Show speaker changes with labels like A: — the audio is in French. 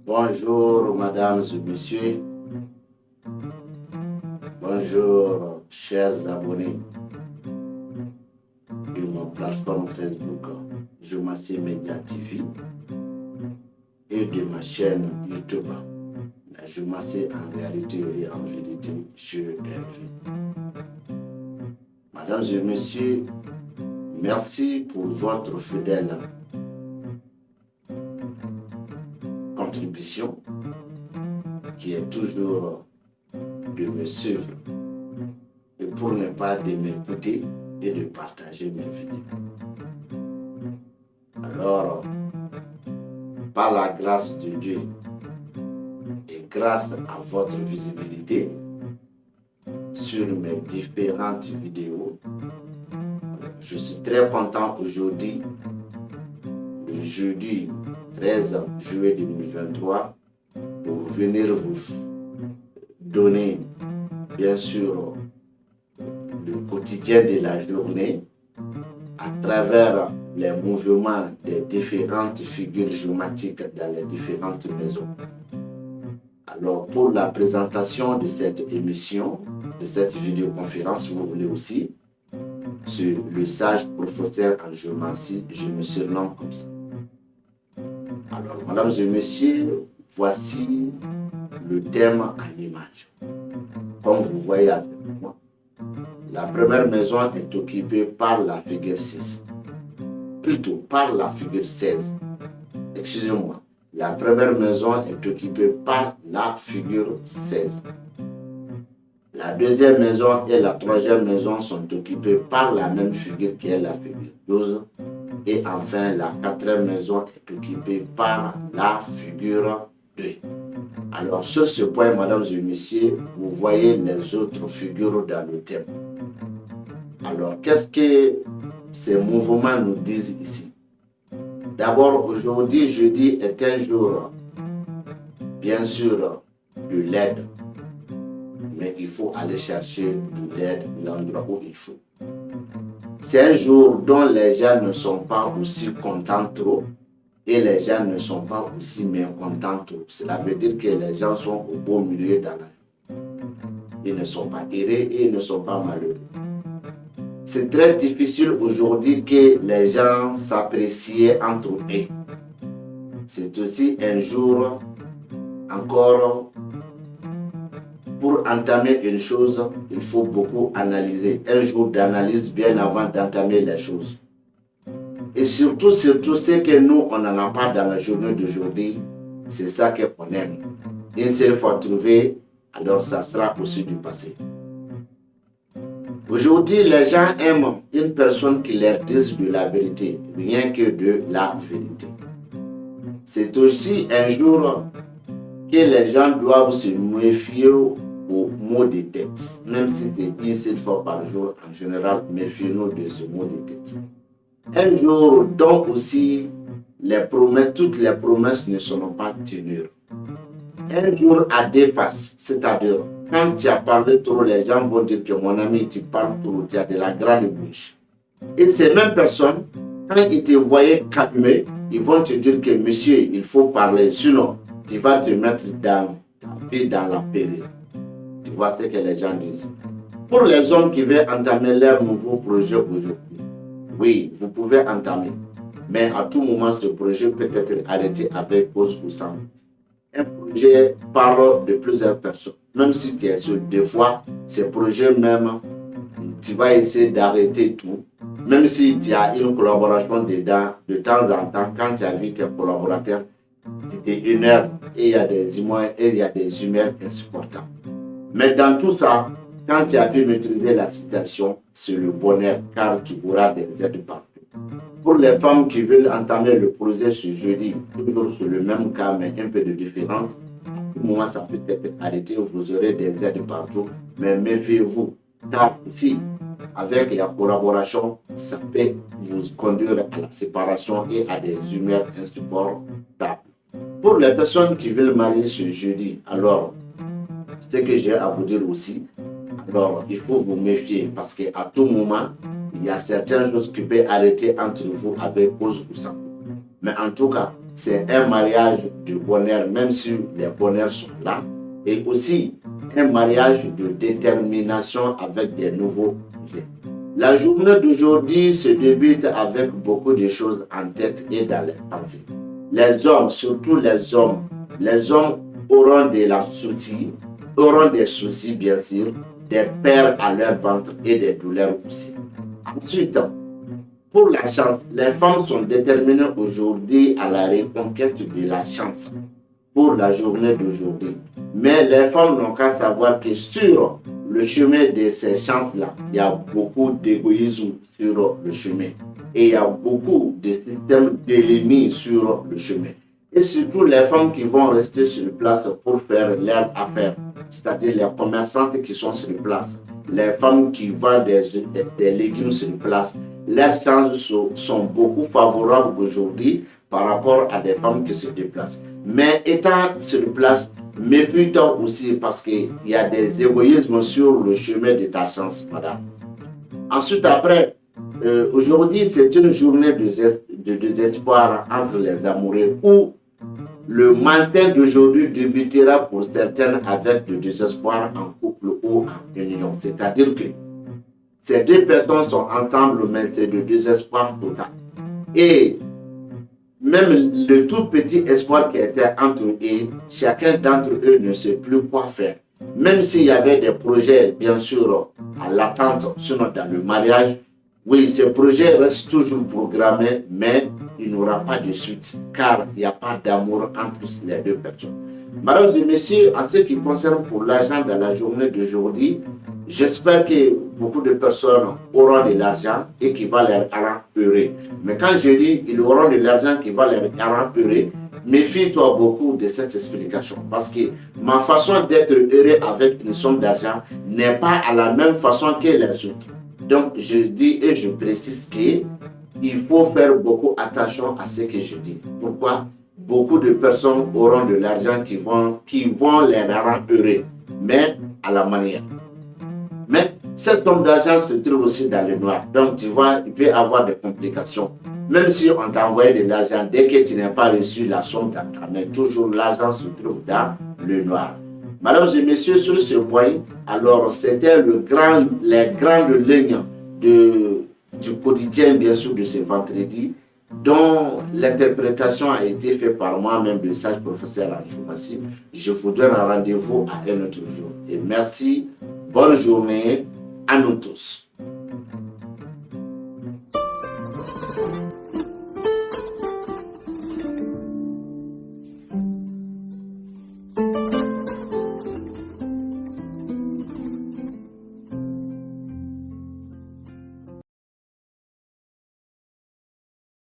A: Bonjour, mesdames et messieurs. Bonjour, chers abonnés de ma plateforme Facebook Joumassy Media TV et de ma chaîne YouTube, la Joumassy en réalité et en vérité sur RV. Mesdames et messieurs, merci pour votre fidèle contribution qui est toujours de me suivre et pour ne pas de m'écouter et de partager mes vidéos. Alors, par la grâce de Dieu et grâce à votre visibilité sur mes différentes vidéos, je suis très content aujourd'hui, le jeudi 13 juillet 2023, pour venir vous donner, bien sûr, le quotidien de la journée à travers les mouvements des différentes figures géomatiques dans les différentes maisons. Alors, pour la présentation de cette émission, de cette vidéoconférence, si vous voulez aussi, sur le sage professeur en géomancie, je me surnomme comme ça. Alors, mesdames et messieurs, voici le thème en image. Comme vous voyez avec moi, la première maison est occupée par la figure 6. Plutôt par la figure 16. Excusez-moi. La première maison est occupée par la figure 16. La deuxième maison et la troisième maison sont occupées par la même figure qui est la figure 12. Et enfin, la quatrième maison est occupée par la figure 2. Alors, sur ce point, mesdames et messieurs, vous voyez les autres figures dans le thème. Alors, qu'est-ce que ces mouvements nous disent ici? D'abord, aujourd'hui, jeudi est un jour, bien sûr, de l'aide. Mais il faut aller chercher de l'aide l'endroit où il faut. C'est un jour dont les gens ne sont pas aussi contents trop et les gens ne sont pas aussi mécontents trop. Cela veut dire que les gens sont au beau milieu dans la vie. Ils ne sont pas heureux et ils ne sont pas malheureux. C'est très difficile aujourd'hui que les gens s'apprécient entre eux. C'est aussi un jour encore. Pour entamer une chose, il faut beaucoup analyser. Un jour d'analyse bien avant d'entamer les choses. Et surtout, c'est que nous, on n'en a pas dans la journée d'aujourd'hui. C'est ça qu'on aime. Une seule fois trouvé, alors ça sera aussi du passé. Aujourd'hui, les gens aiment une personne qui leur dise de la vérité, rien que de la vérité. C'est aussi un jour que les gens doivent se méfier aux mots de tête. Même si c'est une seule fois par jour, en général, méfiez-nous de ce mot de tête. Un jour dont aussi toutes les promesses ne seront pas tenues. Un jour à deux faces, c'est-à-dire quand tu as parlé trop, les gens vont dire que mon ami, tu parles trop, tu as de la grande bouche. Et ces mêmes personnes, quand ils te voyaient calmer, ils vont te dire que monsieur, il faut parler, sinon tu vas te mettre dans la péril. Tu vois ce que les gens disent. Pour les hommes qui veulent entamer leur nouveau projet aujourd'hui, oui, vous pouvez entamer. Mais à tout moment, ce projet peut être arrêté avec cause ou sans. Un projet parle de plusieurs personnes. Même si tu es seul, des fois, ces projets même, tu vas essayer d'arrêter tout. Même si tu as une collaboration dedans, de temps en temps, quand tu as vu tes collaborateurs, tu t'énerves et il y a des humains et il y a des humeurs insupportables. Mais dans tout ça, quand tu as pu maîtriser la situation, c'est le bonheur car tu auras des aides partout. Pour les femmes qui veulent entamer le projet ce jeudi, toujours sur le même cas mais un peu de différence, à tout moment ça peut être arrêté, vous aurez des aides partout, mais méfiez-vous car ici, avec la collaboration, ça peut vous conduire à la séparation et à des humeurs insupportables. Pour les personnes qui veulent marier ce jeudi, alors, ce que j'ai à vous dire aussi, alors il faut vous méfier parce qu'à tout moment, il y a certaines choses qui peuvent arrêter entre vous avec cause ou sans. Mais en tout cas, c'est un mariage de bonheur, même si les bonheurs sont là, et aussi un mariage de détermination avec des nouveaux projets. La journée d'aujourd'hui se débute avec beaucoup de choses en tête et dans les pensées. Les hommes, surtout les hommes auront des soucis bien sûr, des peurs à leur ventre et des douleurs aussi. Ensuite, pour la chance, les femmes sont déterminées aujourd'hui à la reconquête de la chance pour la journée d'aujourd'hui. Mais les femmes n'ont qu'à savoir que sur le chemin de ces chances-là, il y a beaucoup d'égoïsme sur le chemin. Et il y a beaucoup de systèmes d'ennemis sur le chemin. Et surtout les femmes qui vont rester sur place pour faire leurs affaires, c'est-à-dire les commerçantes qui sont sur place, les femmes qui vendent des légumes sur place, leurs chances sont beaucoup favorables aujourd'hui par rapport à des femmes qui se déplacent. Mais étant sur place, méfie-toi aussi parce qu'il y a des égoïsmes sur le chemin de ta chance, madame. Ensuite, après, aujourd'hui, c'est une journée de désespoir entre les amoureux où le matin d'aujourd'hui débutera pour certaines avec le désespoir en couple ou en union. C'est-à-dire que ces deux personnes sont ensemble, mais c'est le désespoir total. Et même le tout petit espoir qui était entre eux, chacun d'entre eux ne sait plus quoi faire. Même s'il y avait des projets, bien sûr, à l'attente, sinon dans le mariage, oui, ces projets restent toujours programmés, mais il n'y aura pas de suite, car il n'y a pas d'amour entre les deux personnes. Madame et messieurs, en ce qui concerne pour l'argent dans la journée d'aujourd'hui, j'espère que beaucoup de personnes auront de l'argent et qui va les rendre heureux. Mais quand je dis ils auront de l'argent qui va les rendre heureux, méfie-toi beaucoup de cette explication. Parce que ma façon d'être heureux avec une somme d'argent n'est pas à la même façon que les autres. Donc je dis et je précise qu'il faut faire beaucoup attention à ce que je dis. Pourquoi? Beaucoup de personnes auront de l'argent qui vont les rendre heureux, mais à la manière. Mais cette somme d'argent se trouve aussi dans le noir. Donc, tu vois, il peut y avoir des complications. Même si on t'a envoyé de l'argent, dès que tu n'as pas reçu la somme dans ta main, toujours l'argent se trouve dans le noir. Mesdames et messieurs, sur ce point, alors c'était les grandes lignes du quotidien, bien sûr, de ce vendredi, dont l'interprétation a été faite par moi-même, le sage professeur Anjou. Je vous donne un rendez-vous à un autre jour. Et merci. Bonne journée à nous tous.